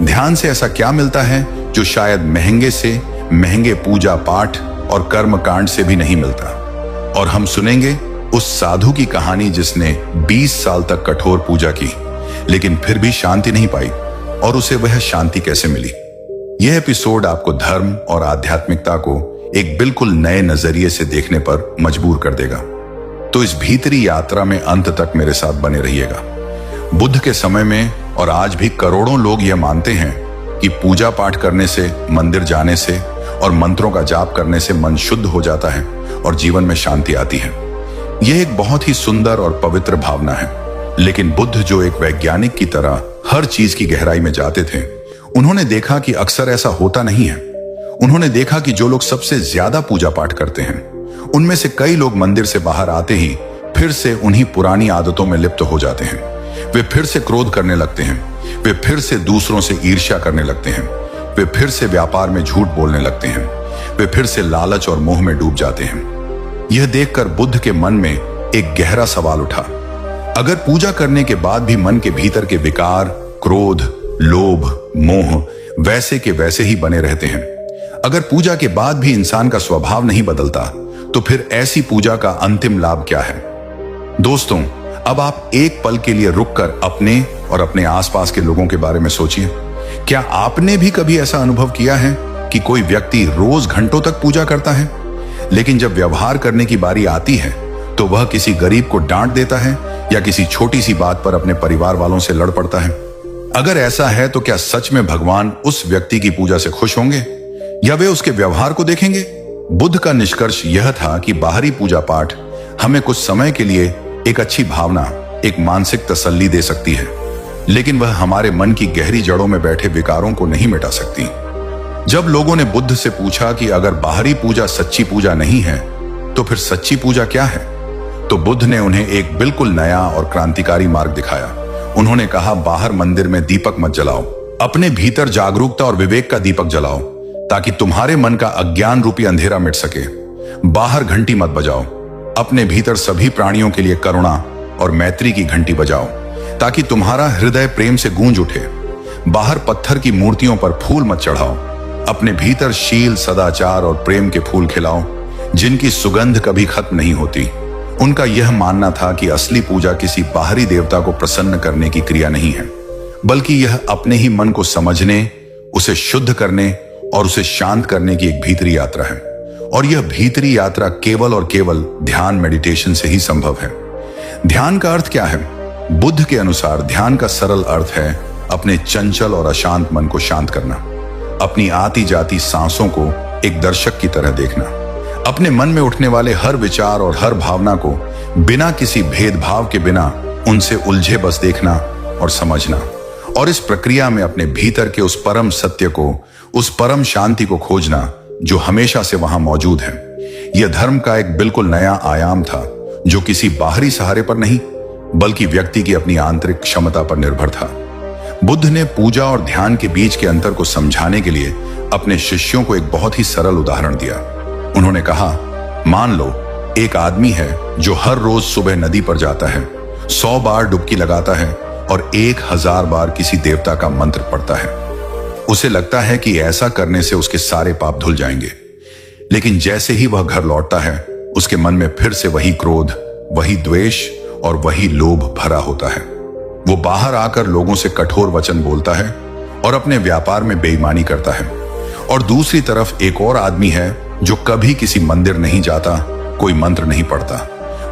ध्यान से ऐसा क्या मिलता है जो शायद महंगे से महंगे पूजा पाठ और कर्म कांड से भी नहीं मिलता। और हम सुनेंगे उस साधु की कहानी जिसने 20 साल तक कठोर पूजा की लेकिन फिर भी शांति नहीं पाई, और उसे वह शांति कैसे मिली। यह एपिसोड आपको धर्म और आध्यात्मिकता को एक बिल्कुल नए नजरिए से देखने पर मजबूर कर देगा। तो इस भीतरी यात्रा में अंत तक मेरे साथ बने रहिएगा। बुद्ध के समय में और आज भी करोड़ों लोग यह मानते हैं कि पूजा पाठ करने से, मंदिर जाने से और मंत्रों का जाप करने से मन शुद्ध हो जाता है और जीवन में शांति आती है। यह एक बहुत ही सुंदर और पवित्र भावना है, लेकिन बुद्ध जो एक वैज्ञानिक की तरह हर चीज की गहराई में जाते थे, उन्होंने देखा कि अक्सर ऐसा होता नहीं है। उन्होंने देखा कि जो लोग सबसे ज्यादा पूजा पाठ करते हैं, उनमें से कई लोग मंदिर से बाहर आते ही फिर से उन्हीं पुरानी आदतों में लिप्त हो जाते हैं। वे फिर से क्रोध करने लगते हैं, वे फिर से दूसरों से ईर्ष्या करने लगते हैं, वे फिर से व्यापार में झूठ बोलने लगते हैं, वे फिर से लालच और मोह में डूब जाते हैं। यह देखकर बुद्ध के मन में एक गहरा सवाल उठा। अगर पूजा करने के बाद भी मन के भीतर के विकार, क्रोध, लोभ, मोह वैसे के वैसे ही बने रहते हैं, अगर पूजा के बाद भी इंसान का स्वभाव नहीं बदलता, तो फिर ऐसी पूजा का अंतिम लाभ क्या है। दोस्तों, अब आप एक पल के लिए रुककर अपने और अपने आसपास के लोगों के बारे में सोचिए। क्या आपने भी कभी ऐसा अनुभव किया है कि कोई व्यक्ति रोज घंटों तक पूजा करता है, लेकिन जब व्यवहार करने की बारी आती है तो वह किसी गरीब को डांट देता है या किसी छोटी सी बात पर अपने परिवार वालों से लड़ पड़ता है? अगर ऐसा है तो क्या सच में भगवान उस व्यक्ति की पूजा से खुश होंगे या वे उसके व्यवहार को देखेंगे? बुद्ध का निष्कर्ष यह था कि बाहरी पूजा पाठ हमें कुछ समय के लिए एक अच्छी भावना, एक मानसिक तसल्ली दे सकती है, लेकिन वह हमारे मन की गहरी जड़ों में बैठे विकारों को नहीं मिटा सकती। जब लोगों ने बुद्ध से पूछा कि अगर बाहरी पूजा सच्ची पूजा नहीं है तो फिर सच्ची पूजा क्या है, तो बुद्ध ने उन्हें एक बिल्कुल नया और क्रांतिकारी मार्ग दिखाया। उन्होंने कहा, बाहर मंदिर में दीपक मत जलाओ, अपने भीतर जागरूकता और विवेक का दीपक जलाओ ताकि तुम्हारे मन का अज्ञान रूपी अंधेरा मिट सके। बाहर घंटी मत बजाओ, अपने भीतर सभी प्राणियों के लिए करुणा और मैत्री की घंटी बजाओ ताकि तुम्हारा हृदय प्रेम से गूंज उठे। बाहर पत्थर की मूर्तियों पर फूल मत चढ़ाओ, अपने भीतर शील, सदाचार और प्रेम के फूल खिलाओ जिनकी सुगंध कभी खत्म नहीं होती। उनका यह मानना था कि असली पूजा किसी बाहरी देवता को प्रसन्न करने की क्रिया नहीं है, बल्कि यह अपने ही मन को समझने, उसे शुद्ध करने और उसे शांत करने की एक भीतरी यात्रा है। और यह भीतरी यात्रा केवल और केवल ध्यान, मेडिटेशन से ही संभव है। ध्यान का अर्थ क्या है? बुद्ध के अनुसार ध्यान का सरल अर्थ है अपने चंचल और अशांत मन को शांत करना, अपनी आती जाती सांसों को एक दर्शक की तरह देखना, अपने मन में उठने वाले हर विचार और हर भावना को बिना किसी भेदभाव के, बिना उनसे उलझे बस देखना और समझना, और इस प्रक्रिया में अपने भीतर के उस परम सत्य को, उस परम शांति को खोजना जो हमेशा से वहां मौजूद है। यह धर्म का एक बिल्कुल नया आयाम था जो किसी बाहरी सहारे पर नहीं बल्कि व्यक्ति की अपनी आंतरिक क्षमता पर निर्भर था। बुद्ध ने पूजा और ध्यान के बीच के अंतर को समझाने के लिए अपने शिष्यों को एक बहुत ही सरल उदाहरण दिया। उन्होंने कहा, मान लो एक आदमी है जो हर रोज सुबह नदी पर जाता है, 100 बार डुबकी लगाता है और 1000 बार किसी देवता का मंत्र पढ़ता है। उसे लगता है कि ऐसा करने से उसके सारे पाप धुल जाएंगे, लेकिन जैसे ही वह घर लौटता है उसके मन में फिर से वही क्रोध, वही द्वेष और वही लोभ भरा होता है। वो बाहर आकर लोगों से कठोर वचन बोलता है और अपने व्यापार में बेईमानी करता है। और दूसरी तरफ एक और आदमी है जो कभी किसी मंदिर नहीं जाता, कोई मंत्र नहीं पढ़ता।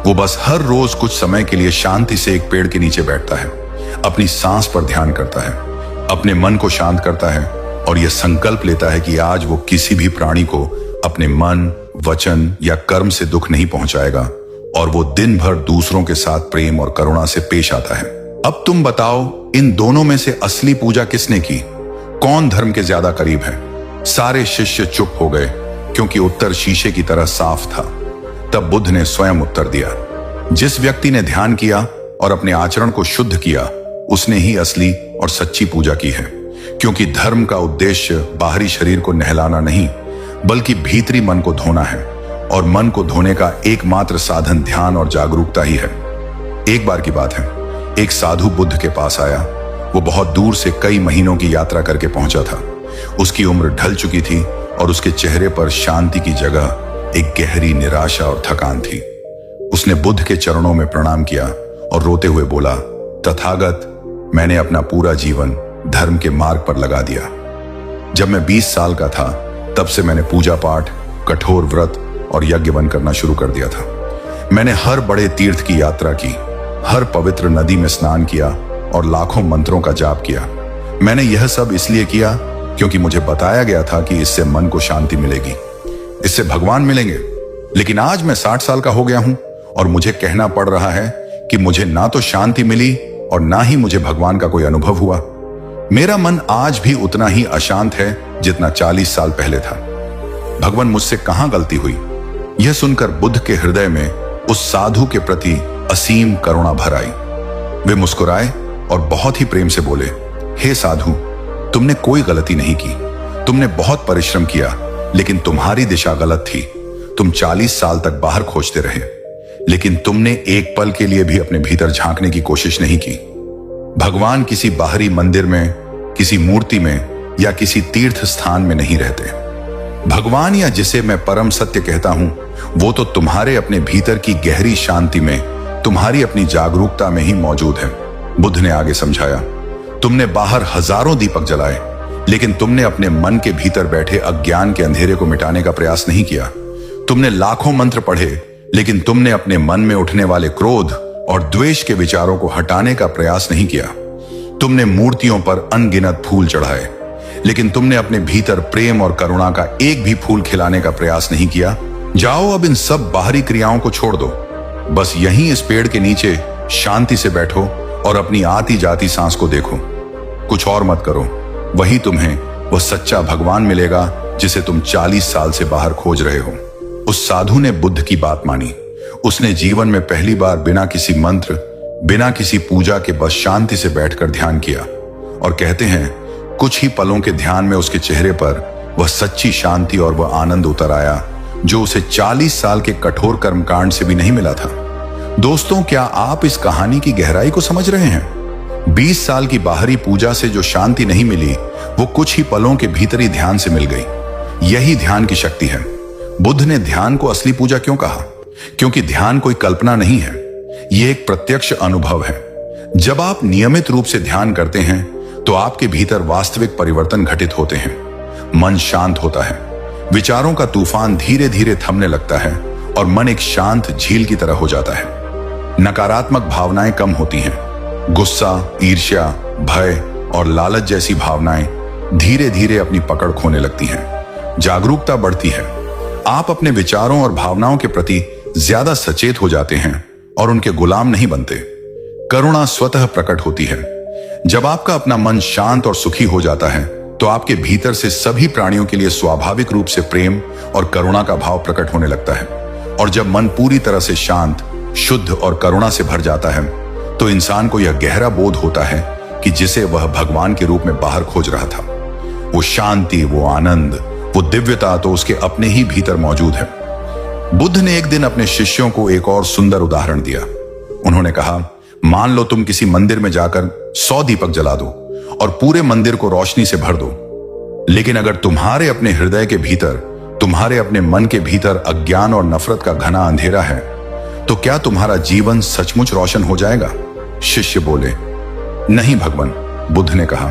वो बस हर रोज कुछ समय के लिए शांति से एक पेड़ के नीचे बैठता है, अपनी सांस पर ध्यान करता है, अपने मन को शांत करता है और यह संकल्प लेता है कि आज वो किसी भी प्राणी को अपने मन, वचन या कर्म से दुख नहीं पहुंचाएगा, और वो दिन भर दूसरों के साथ प्रेम और करुणा से पेश आता है। अब तुम बताओ, इन दोनों में से असली पूजा किसने की? कौन धर्म के ज्यादा करीब है? सारे शिष्य चुप हो गए क्योंकि उत्तर शीशे की तरह साफ था। तब बुद्ध ने स्वयं उत्तर दिया, जिस व्यक्ति ने ध्यान किया और अपने आचरण को शुद्ध किया, उसने ही असली और सच्ची पूजा की है। क्योंकि धर्म का उद्देश्य बाहरी शरीर को नहलाना नहीं बल्कि भीतरी मन को धोना है, और मन को धोने का एकमात्र साधन ध्यान और जागरूकता ही है। एक बार की बात है, एक साधु बुद्ध के पास आया वो बहुत दूर से कई महीनों की यात्रा करके पहुंचा था। उसकी उम्र ढल चुकी थी और उसके चेहरे पर शांति की जगह एक गहरी निराशा और थकान थी। उसने बुद्ध के चरणों में प्रणाम किया और रोते हुए बोला, तथागत, मैंने अपना पूरा जीवन धर्म के मार्ग पर लगा दिया। जब मैं 20 साल का था तब से मैंने पूजा पाठ, कठोर व्रत और यज्ञ वन करना शुरू कर दिया था। मैंने हर बड़े तीर्थ की यात्रा की, हर पवित्र नदी में स्नान किया और लाखों मंत्रों का जाप किया। मैंने यह सब इसलिए किया क्योंकि मुझे बताया गया था कि इससे मन को शांति मिलेगी, इससे भगवान मिलेंगे। लेकिन आज मैं 60 साल का हो गया हूं और मुझे कहना पड़ रहा है कि मुझे ना तो शांति मिली और ना ही मुझे भगवान का कोई अनुभव हुआ। मेरा मन आज भी उतना ही अशांत है जितना 40 साल पहले था। भगवान, मुझसे कहां गलती हुई? यह सुनकर बुद्ध के हृदय में उस साधु के प्रति असीम करुणा भर आई। वे मुस्कुराए और बहुत ही प्रेम से बोले, हे साधु, तुमने कोई गलती नहीं की। तुमने बहुत परिश्रम किया, लेकिन तुम्हारी दिशा गलत थी। तुम 40 साल तक बाहर खोजते रहे, लेकिन तुमने एक पल के लिए भी अपने भीतर झांकने की कोशिश नहीं की। भगवान किसी बाहरी मंदिर में, किसी मूर्ति में या किसी तीर्थ स्थान में नहीं रहते। भगवान, या जिसे मैं परम सत्य कहता हूं, वो तो तुम्हारे अपने भीतर की गहरी शांति में, तुम्हारी अपनी जागरूकता में ही मौजूद है। बुद्ध ने आगे समझाया, तुमने बाहर हजारों दीपक जलाए, लेकिन तुमने अपने मन के भीतर बैठे अज्ञान के अंधेरे को मिटाने का प्रयास नहीं किया। तुमने लाखों मंत्र पढ़े, लेकिन तुमने अपने मन में उठने वाले क्रोध और द्वेष के विचारों को हटाने का प्रयास नहीं किया। तुमने मूर्तियों पर अनगिनत फूल चढ़ाए, लेकिन तुमने अपने भीतर प्रेम और करुणा का एक भी फूल खिलाने का प्रयास नहीं किया। जाओ, अब इन सब बाहरी क्रियाओं को छोड़ दो। बस यहीं इस पेड़ के नीचे शांति से बैठो और अपनी आती जाती सांस को देखो। कुछ और मत करो। वही तुम्हें वह सच्चा भगवान मिलेगा जिसे तुम 40 साल से बाहर खोज रहे हो। उस साधु ने बुद्ध की बात मानी। उसने जीवन में पहली बार बिना किसी मंत्र, बिना किसी पूजा के बस शांति से बैठकर ध्यान किया। और कहते हैं, कुछ ही पलों के ध्यान में उसके चेहरे पर वह सच्ची शांति और वह आनंद उतर आया जो उसे 40 साल के कठोर कर्मकांड से भी नहीं मिला था। दोस्तों, क्या आप इस कहानी की गहराई को समझ रहे हैं? 20 साल की बाहरी पूजा से जो शांति नहीं मिली, वो कुछ ही पलों के भीतरी ध्यान से मिल गई। यही ध्यान की शक्ति है। बुद्ध ने ध्यान को असली पूजा क्यों कहा? क्योंकि ध्यान कोई कल्पना नहीं है, यह एक प्रत्यक्ष अनुभव है। जब आप नियमित रूप से ध्यान करते हैं तो आपके भीतर वास्तविक परिवर्तन घटित होते हैं। मन शांत होता है, विचारों का तूफान धीरे धीरे थमने लगता है और मन एक शांत झील की तरह हो जाता है। नकारात्मक भावनाएं कम होती हैं। गुस्सा, ईर्ष्या, भय और लालच जैसी भावनाएं धीरे धीरे अपनी पकड़ खोने लगती हैं। जागरूकता बढ़ती है। आप अपने विचारों और भावनाओं के प्रति ज्यादा सचेत हो जाते हैं और उनके गुलाम नहीं बनते। करुणा स्वतः प्रकट होती है। जब आपका अपना मन शांत और सुखी हो जाता है तो आपके भीतर से सभी प्राणियों के लिए स्वाभाविक रूप से प्रेम और करुणा का भाव प्रकट होने लगता है। और जब मन पूरी तरह से शांत, शुद्ध और करुणा से भर जाता है तो इंसान को यह गहरा बोध होता है कि जिसे वह भगवान के रूप में बाहर खोज रहा था, वो शांति, वो आनंद, वो दिव्यता तो उसके अपने ही भीतर मौजूद है। बुद्ध ने एक दिन अपने शिष्यों को एक और सुंदर उदाहरण दिया। उन्होंने कहा, मान लो तुम किसी मंदिर में जाकर 100 दीपक जला दो और पूरे मंदिर को रोशनी से भर दो, लेकिन अगर तुम्हारे अपने हृदय के भीतर, तुम्हारे अपने मन के भीतर अज्ञान और नफरत का घना अंधेरा है, तो क्या तुम्हारा जीवन सचमुच रोशन हो जाएगा? शिष्य बोले, नहीं भगवान। बुद्ध ने कहा,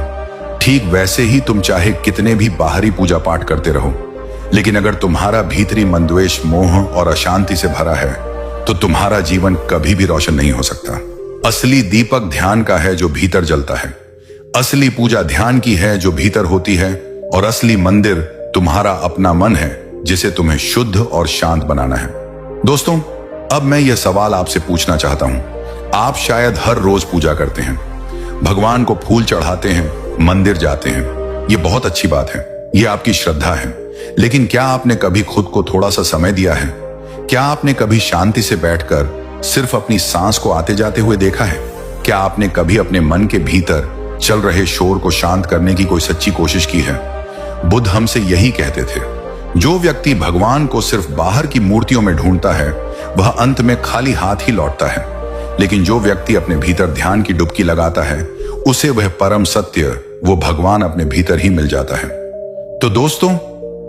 ठीक वैसे ही तुम चाहे कितने भी बाहरी पूजा पाठ करते रहो, लेकिन अगर तुम्हारा भीतरी मन द्वेष, मोह और अशांति से भरा है तो तुम्हारा जीवन कभी भी रोशन नहीं हो सकता। असली दीपक ध्यान का है जो भीतर जलता है। असली पूजा ध्यान की है जो भीतर होती है। और असली मंदिर तुम्हारा अपना मन है जिसे तुम्हें शुद्ध और शांत बनाना है। दोस्तों, अब मैं यह सवाल आपसे पूछना चाहता हूं। आप शायद हर रोज पूजा करते हैं, भगवान को फूल चढ़ाते हैं, मंदिर जाते हैं। यह बहुत अच्छी बात है, यह आपकी श्रद्धा है। लेकिन क्या आपने कभी खुद को थोड़ा सा समय दिया है? क्या आपने कभी शांति से बैठकर सिर्फ अपनी सांस को आते जाते हुए देखा है? क्या आपने कभी अपने मन के भीतर चल रहे शोर को शांत करने की कोई सच्ची कोशिश की है? बुद्ध हमसे यही कहते थे। जो व्यक्ति भगवान को सिर्फ बाहर की मूर्तियों में ढूंढता है वह अंत में खाली हाथ ही लौटता है, लेकिन जो व्यक्ति अपने भीतर ध्यान की डुबकी लगाता है उसे वह परम सत्य, वो भगवान अपने भीतर ही मिल जाता है। तो दोस्तों,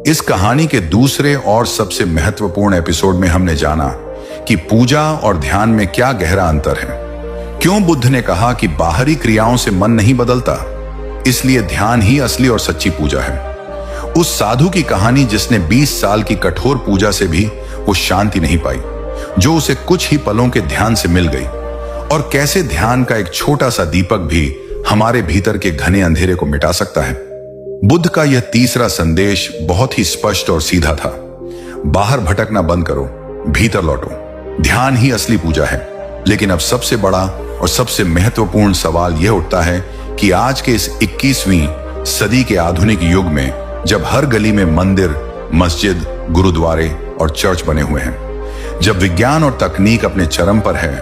इस कहानी के दूसरे और सबसे महत्वपूर्ण एपिसोड में हमने जाना कि पूजा और ध्यान में क्या गहरा अंतर है। क्यों बुद्ध ने कहा कि बाहरी क्रियाओं से मन नहीं बदलता, इसलिए ध्यान ही असली और सच्ची पूजा है। उस साधु की कहानी जिसने 20 साल की कठोर पूजा से भी वो शांति नहीं पाई, जो उसे कुछ ही पलों के ध्यान से मिल गई, और कैसे ध्यान का एक छोटा सा दीपक भी हमारे भीतर के घने अंधेरे को मिटा सकता है। बुद्ध का यह तीसरा संदेश बहुत ही स्पष्ट और सीधा था। बाहर भटकना बंद करो, भीतर लौटो। ध्यान ही असली पूजा है। लेकिन अब सबसे बड़ा और सबसे महत्वपूर्ण सवाल यह उठता है कि आज के इस 21वीं सदी के आधुनिक युग में, जब हर गली में मंदिर, मस्जिद, गुरुद्वारे और चर्च बने हुए हैं, जब विज्ञान और तकनीक अपने चरम पर है,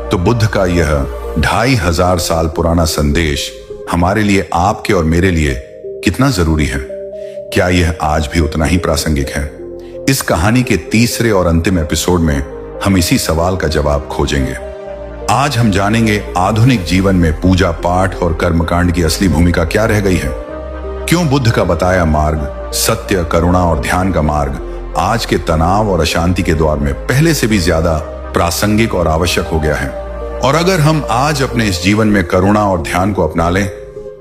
तो बुद्ध का यह 2500 साल पुराना संदेश हमारे लिए, आपके और मेरे लिए कितना जरूरी है? क्या यह आज भी उतना ही प्रासंगिक है? इस कहानी के तीसरे और अंतिम एपिसोड में हम इसी सवाल का जवाब खोजेंगे। आज हम जानेंगे आधुनिक जीवन में पूजा पाठ और कर्मकांड की असली भूमिका क्या रह गई है। क्यों बुद्ध का बताया मार्ग, सत्य, करुणा और ध्यान का मार्ग, आज के तनाव और अशांति के दौर में पहले से भी ज्यादा प्रासंगिक और आवश्यक हो गया है। और अगर हम आज अपने इस जीवन में करुणा और ध्यान को अपना लें,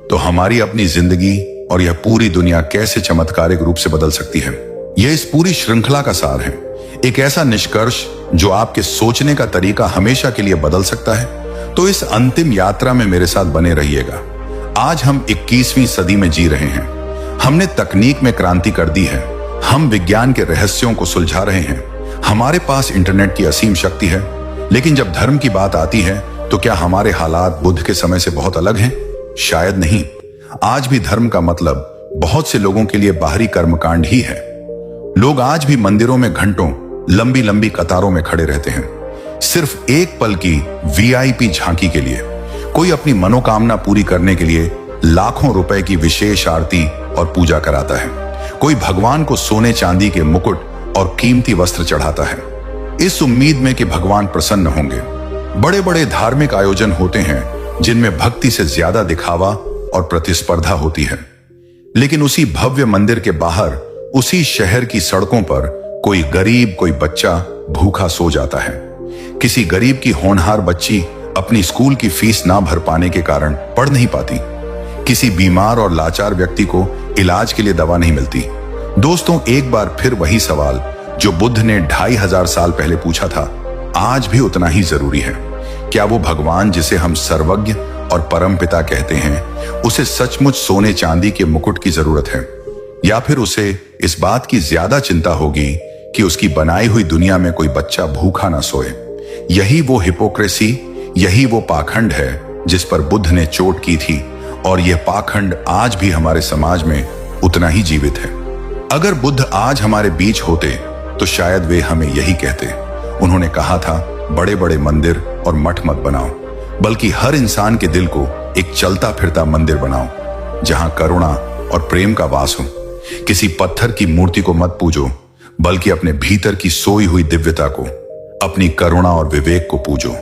तो हमारी अपनी जिंदगी और यह पूरी दुनिया कैसे चमत्कारिक रूप से बदल सकती है। यह इस पूरी श्रृंखला का सार है, एक ऐसा निष्कर्ष जो आपके सोचने का तरीका हमेशा के लिए बदल सकता है। तो इस अंतिम यात्रा में मेरे साथ बने रहिएगा। आज हम 21वीं सदी में जी रहे हैं। हमने तकनीक में क्रांति कर दी है, हम विज्ञान के रहस्यों को सुलझा रहे हैं, हमारे पास इंटरनेट की असीम शक्ति है। लेकिन जब धर्म की बात आती है, तो क्या हमारे हालात बुद्ध के समय से बहुत अलग हैं? शायद नहीं। आज भी धर्म का मतलब बहुत से लोगों के लिए बाहरी कर्मकांड ही है। लोग आज भी मंदिरों में घंटों लंबी लंबी कतारों में खड़े रहते हैं, सिर्फ एक पल की वीआईपी झांकी के लिए। कोई अपनी मनोकामना पूरी करने के लिए लाखों रुपए की विशेष आरती और पूजा कराता है। कोई भगवान को सोने चांदी के मुकुट और कीमती वस्त्र चढ़ाता है, इस उम्मीद में कि भगवान प्रसन्न होंगे। बड़े बड़े धार्मिक आयोजन होते हैं जिनमें भक्ति से ज्यादा दिखावा और प्रतिस्पर्धा होती है। लेकिन उसी भव्य मंदिर के बाहर, उसी शहर की सड़कों पर कोई गरीब, कोई बच्चा भूखा सो जाता है। किसी गरीब की होनहार बच्ची अपनी स्कूल की फीस ना भर पाने के कारण पढ़ नहीं पाती। किसी बीमार और लाचार व्यक्ति को इलाज के लिए दवा नहीं मिलती। दोस्तों, एक बार फिर वही सवाल जो बुद्ध ने 2500 साल पहले पूछा था, आज भी उतना ही जरूरी है। क्या वो भगवान जिसे हम सर्वज्ञ और परमपिता कहते हैं, उसे सचमुच सोने चांदी के मुकुट की जरूरत है, या फिर उसे इस बात की ज्यादा चिंता होगी कि उसकी बनाई हुई दुनिया में कोई बच्चा भूखा ना सोए? यही वो हिपोक्रेसी, यही वो पाखंड है जिस पर बुद्ध ने चोट की थी, और यह पाखंड आज भी हमारे समाज में उतना ही जीवित है। अगर बुद्ध आज हमारे बीच होते, तो शायद वे हमें यही कहते। उन्होंने कहा था, बड़े बड़े मंदिर और मठ मत बनाओ, बल्कि हर इंसान के दिल को एक चलता फिरता मंदिर बनाओ, जहां करुणा और प्रेम का वास हो। किसी पत्थर की मूर्ति को मत पूजो, बल्कि अपने भीतर की सोई हुई दिव्यता को, अपनी करुणा और विवेक को पूजो।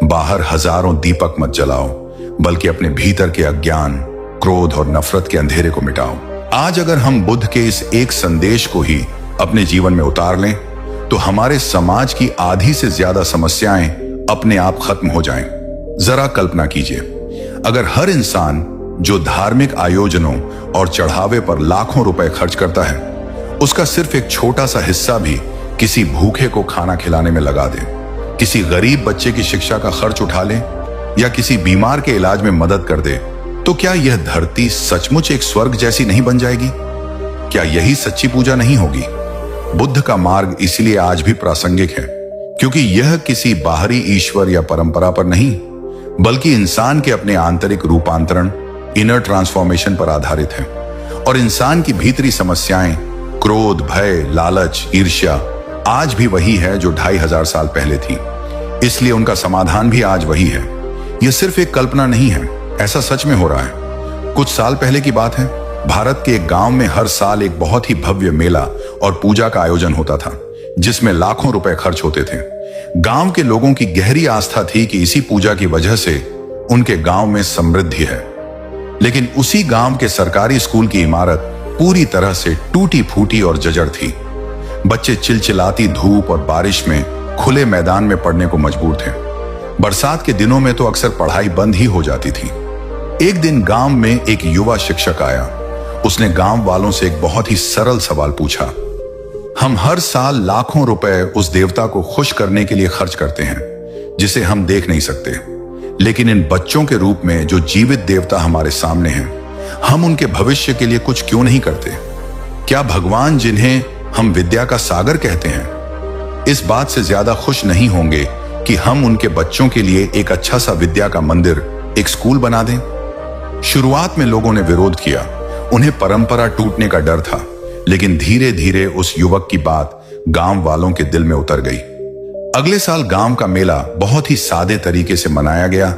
बाहर हजारों दीपक मत जलाओ, बल्कि अपने भीतर के अज्ञान, क्रोध और नफरत के अंधेरे को मिटाओ। आज अगर हम बुद्ध के इस एक संदेश को ही अपने जीवन में उतार लें, तो हमारे समाज की आधी से ज्यादा समस्याएं अपने आप खत्म हो जाएं। जरा कल्पना कीजिए, अगर हर इंसान जो धार्मिक आयोजनों और चढ़ावे पर लाखों रुपए खर्च करता है, उसका सिर्फ एक छोटा सा हिस्सा भी किसी भूखे को खाना खिलाने में लगा दे, किसी गरीब बच्चे की शिक्षा का खर्च उठा ले, या किसी बीमार के इलाज में मदद कर दे, तो क्या यह धरती सचमुच एक स्वर्ग जैसी नहीं बन जाएगी? क्या यही सच्ची पूजा नहीं होगी? बुद्ध का मार्ग इसलिए आज भी प्रासंगिक है, क्योंकि यह किसी बाहरी ईश्वर या परंपरा पर नहीं, बल्कि इंसान के अपने आंतरिक रूपांतरण, इनर ट्रांसफॉर्मेशन पर आधारित है। और इंसान की भीतरी समस्याएं, क्रोध, भय, लालच, ईर्ष्या आज भी वही है जो 2500 साल पहले थी। इसलिए उनका समाधान भी आज वही है। यह सिर्फ एक कल्पना नहीं है, ऐसा सच में हो रहा है। कुछ साल पहले की बात है, भारत के एक गांव में हर साल एक बहुत ही भव्य मेला और पूजा का आयोजन होता था, जिसमें लाखों रुपए खर्च होते थे। गांव के लोगों की गहरी आस्था थी कि इसी पूजा की वजह से उनके गांव में समृद्धि है, लेकिन उसी गांव के सरकारी स्कूल की इमारत पूरी तरह से टूटी फूटी और जर्जर थी। बच्चे चिलचिलाती धूप और बारिश में खुले मैदान में पढ़ने को मजबूर थे। बरसात के दिनों में तो अक्सर पढ़ाई बंद ही हो जाती थी। एक दिन गांव में एक युवा शिक्षक आया। उसने गांव वालों से एक बहुत ही सरल सवाल पूछा। हम हर साल लाखों रुपए उस देवता को खुश करने के लिए खर्च करते हैं जिसे हम देख नहीं सकते, लेकिन इन बच्चों के रूप में जो जीवित देवता हमारे सामने हैं, हम उनके भविष्य के लिए कुछ क्यों नहीं करते? क्या भगवान, जिन्हें हम विद्या का सागर कहते हैं, इस बात से ज्यादा खुश नहीं होंगे कि हम उनके बच्चों के लिए एक अच्छा सा विद्या का मंदिर, एक स्कूल बना दें? शुरुआत में लोगों ने विरोध किया। उन्हें परंपरा टूटने का डर था, लेकिन धीरे धीरे उस युवक की बात गांव वालों के दिल में उतर गई। अगले साल गांव का मेला बहुत ही सादे तरीके से मनाया गया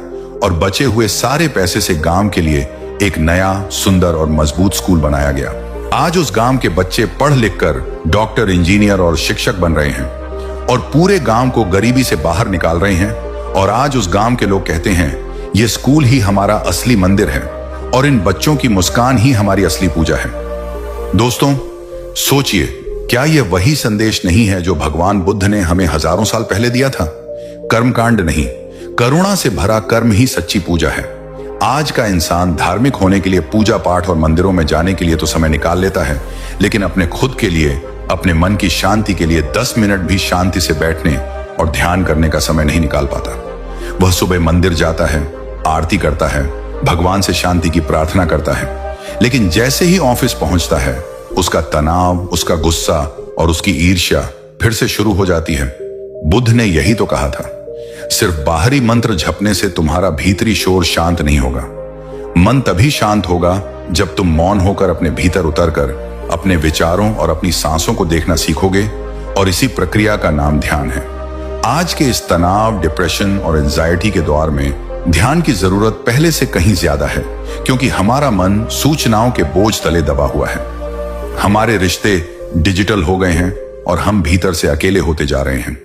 और बचे हुए सारे पैसे से गांव के लिए एक नया, सुंदर और मजबूत स्कूल बनाया गया। आज उस गांव के बच्चे पढ़ लिख कर डॉक्टर, इंजीनियर और शिक्षक बन रहे हैं और पूरे गांव को गरीबी से बाहर निकाल रहे हैं। और आज उस गांव के लोग कहते हैं, ये स्कूल ही हमारा असली मंदिर है और इन बच्चों की मुस्कान ही हमारी असली पूजा है। दोस्तों, सोचिए, क्या यह वही संदेश नहीं है जो भगवान बुद्ध ने हमें हजारों साल पहले दिया था? कर्मकांड नहीं, करुणा से भरा कर्म ही सच्ची पूजा है। आज का इंसान धार्मिक होने के लिए पूजा पाठ और मंदिरों में जाने के लिए तो समय निकाल लेता है, लेकिन अपने खुद के लिए, अपने मन की शांति के लिए 10 मिनट भी शांति से बैठने और ध्यान करने का समय नहीं निकाल पाता। वह सुबह मंदिर जाता है, आरती करता है, भगवान से शांति की प्रार्थना करता है, लेकिन जैसे ही ऑफिस पहुंचता है, उसका तनाव, उसका गुस्सा और उसकी ईर्ष्या फिर से शुरू हो जाती है। बुद्ध ने यही तो कहा था, सिर्फ बाहरी मंत्र जपने से तुम्हारा भीतरी शोर शांत नहीं होगा। मन तभी शांत होगा जब तुम मौन होकर अपने भीतर उतरकर अपने विचारों और अपनी सांसों को देखना सीखोगे, और इसी प्रक्रिया का नाम ध्यान है। आज के इस तनाव, डिप्रेशन और एंजाइटी के दौर में ध्यान की जरूरत पहले से कहीं ज्यादा है, क्योंकि हमारा मन सूचनाओं के बोझ तले दबा हुआ है। हमारे रिश्ते डिजिटल हो गए हैं और हम भीतर से अकेले होते जा रहे हैं।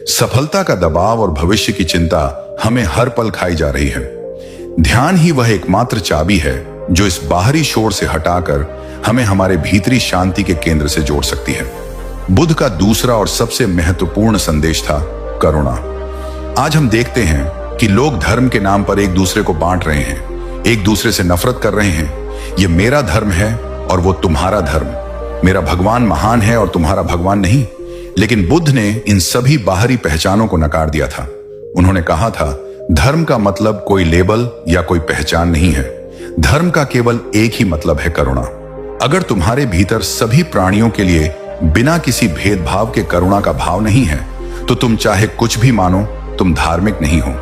सफलता का दबाव और भविष्य की चिंता हमें हर पल खाई जा रही है। ध्यान ही वह एकमात्र चाबी है जो इस बाहरी शोर से हटाकर हमें हमारे भीतरी शांति के केंद्र से जोड़ सकती है। बुद्ध का दूसरा और सबसे महत्वपूर्ण संदेश था करुणा। आज हम देखते हैं कि लोग धर्म के नाम पर एक दूसरे को बांट रहे हैं, एक दूसरे से नफरत कर रहे हैं। ये मेरा धर्म है और वो तुम्हारा धर्म, मेरा भगवान महान है और तुम्हारा भगवान नहीं। लेकिन बुद्ध ने इन सभी बाहरी पहचानों को नकार दिया था। उन्होंने कहा था, धर्म का मतलब कोई लेबल या कोई पहचान नहीं है। धर्म का केवल एक ही मतलब है, करुणा। अगर तुम्हारे भीतर सभी प्राणियों के लिए बिना किसी भेदभाव के करुणा का भाव नहीं है, तो तुम चाहे कुछ भी मानो, तुम धार्मिक नहीं हो।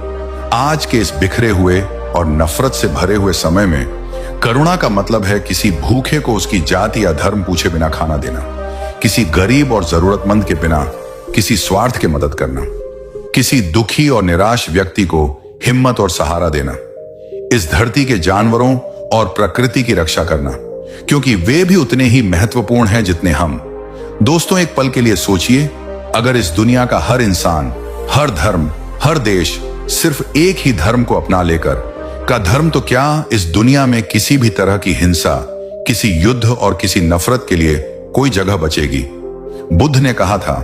आज के इस बिखरे हुए और नफरत से भरे हुए समय में करुणा का मतलब है किसी भूखे को उसकी जाति या धर्म पूछे बिना खाना देना, किसी गरीब और जरूरतमंद के बिना किसी स्वार्थ के मदद करना, किसी दुखी और निराश व्यक्ति को हिम्मत और सहारा देना, इस धरती के जानवरों और प्रकृति की रक्षा करना, क्योंकि वे भी उतने ही महत्वपूर्ण हैं जितने हम। दोस्तों, एक पल के लिए सोचिए, अगर इस दुनिया का हर इंसान, हर धर्म, हर देश सिर्फ एक ही धर्म को अपना लेकर का धर्म, तो क्या इस दुनिया में किसी भी तरह की हिंसा, किसी युद्ध और किसी नफरत के लिए कोई जगह बचेगी? बुद्ध ने कहा था,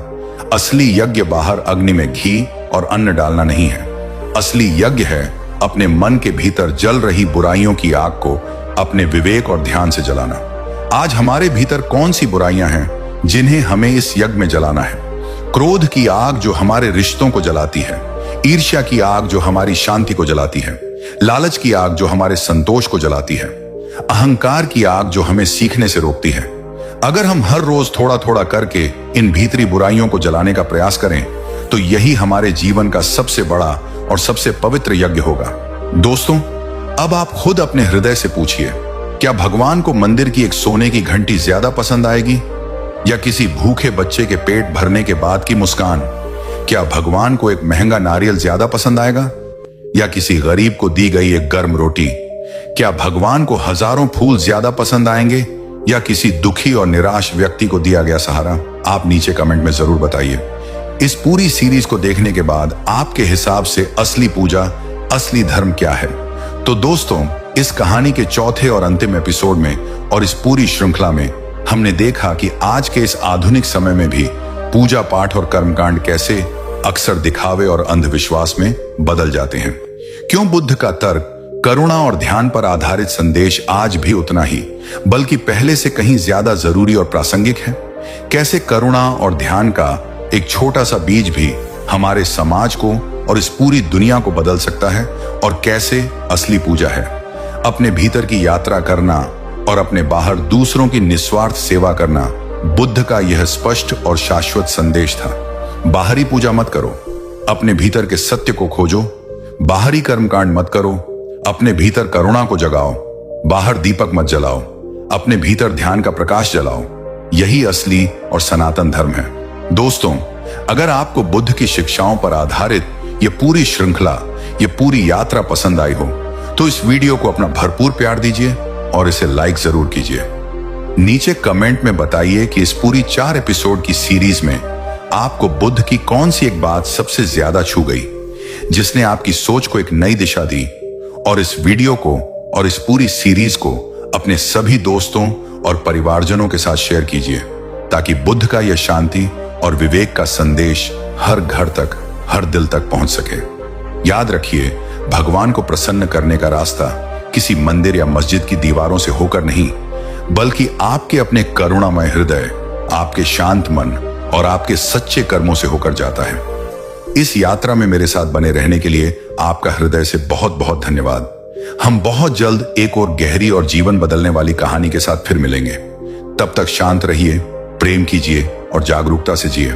असली यज्ञ बाहर अग्नि में घी और अन्न डालना नहीं है। असली यज्ञ है अपने मन के भीतर जल रही बुराइयों की आग को अपने विवेक और ध्यान से जलाना। आज हमारे भीतर कौन सी बुराइयां हैं जिन्हें हमें इस यज्ञ में जलाना है? क्रोध की आग जो हमारे रिश्तों को जलाती है, ईर्ष्या की आग जो हमारी शांति को जलाती है, लालच की आग जो हमारे संतोष को जलाती है, अहंकार की आग जो हमें सीखने से रोकती है। अगर हम हर रोज थोड़ा थोड़ा करके इन भीतरी बुराइयों को जलाने का प्रयास करें, तो यही हमारे जीवन का सबसे बड़ा और सबसे पवित्र यज्ञ होगा। दोस्तों, अब आप खुद अपने हृदय से पूछिए, क्या भगवान को मंदिर की एक सोने की घंटी ज्यादा पसंद आएगी या किसी भूखे बच्चे के पेट भरने के बाद की मुस्कान? क्या भगवान को एक महंगा नारियल ज्यादा पसंद आएगा या किसी गरीब को दी गई एक गर्म रोटी? क्या भगवान को हजारों फूल ज्यादा पसंद आएंगे या किसी दुखी और निराश व्यक्ति को दिया गया सहारा? आप नीचे कमेंट में जरूर बताइए। इस पूरी सीरीज को देखने के बाद आपके हिसाब से असली पूजा, असली धर्म क्या है? तो दोस्तों, इस कहानी के चौथे और अंतिम एपिसोड में और इस पूरी श्रृंखला में हमने देखा कि आज के इस आधुनिक समय में भी पूजा पाठ और कर्मकांड कैसे अक्सर दिखावे और अंधविश्वास में बदल जाते हैं। क्यों बुद्ध का तर्क, करुणा और ध्यान पर आधारित संदेश आज भी उतना ही बल्कि पहले से कहीं ज्यादा जरूरी और प्रासंगिक है। कैसे करुणा और ध्यान का एक छोटा सा बीज भी हमारे समाज को और इस पूरी दुनिया को बदल सकता है, और कैसे असली पूजा है अपने भीतर की यात्रा करना और अपने बाहर दूसरों की निस्वार्थ सेवा करना। बुद्ध का यह स्पष्ट और शाश्वत संदेश था। बाहरी पूजा मत करो, अपने भीतर के सत्य को खोजो। बाहरी कर्मकांड मत करो, अपने भीतर करुणा को जगाओ। बाहर दीपक मत जलाओ, अपने भीतर ध्यान का प्रकाश जलाओ। यही असली और सनातन धर्म है। दोस्तों, अगर आपको बुद्ध की शिक्षाओं पर आधारित ये पूरी श्रृंखला, ये पूरी यात्रा पसंद आई हो तो इस वीडियो को अपना भरपूर प्यार दीजिए और इसे लाइक जरूर कीजिए। नीचे कमेंट में बताइए कि इस पूरी 4 एपिसोड की सीरीज में आपको बुद्ध की कौन सी एक बात सबसे ज्यादा छू गई, जिसने आपकी सोच को एक नई दिशा दी। और इस वीडियो को और इस पूरी सीरीज को अपने सभी दोस्तों और परिवारजनों के साथ शेयर कीजिए, ताकि बुद्ध का यह शांति और विवेक का संदेश हर घर तक, हर दिल तक पहुंच सके। याद रखिए, भगवान को प्रसन्न करने का रास्ता किसी मंदिर या मस्जिद की दीवारों से होकर नहीं, बल्कि आपके अपने करुणामय हृदय, आपके शांत मन और आपके सच्चे कर्मों से होकर जाता है। इस यात्रा में मेरे साथ बने रहने के लिए आपका हृदय से बहुत बहुत धन्यवाद। हम बहुत जल्द एक और गहरी और जीवन बदलने वाली कहानी के साथ फिर मिलेंगे। तब तक शांत रहिए, प्रेम कीजिए और जागरूकता से जिए।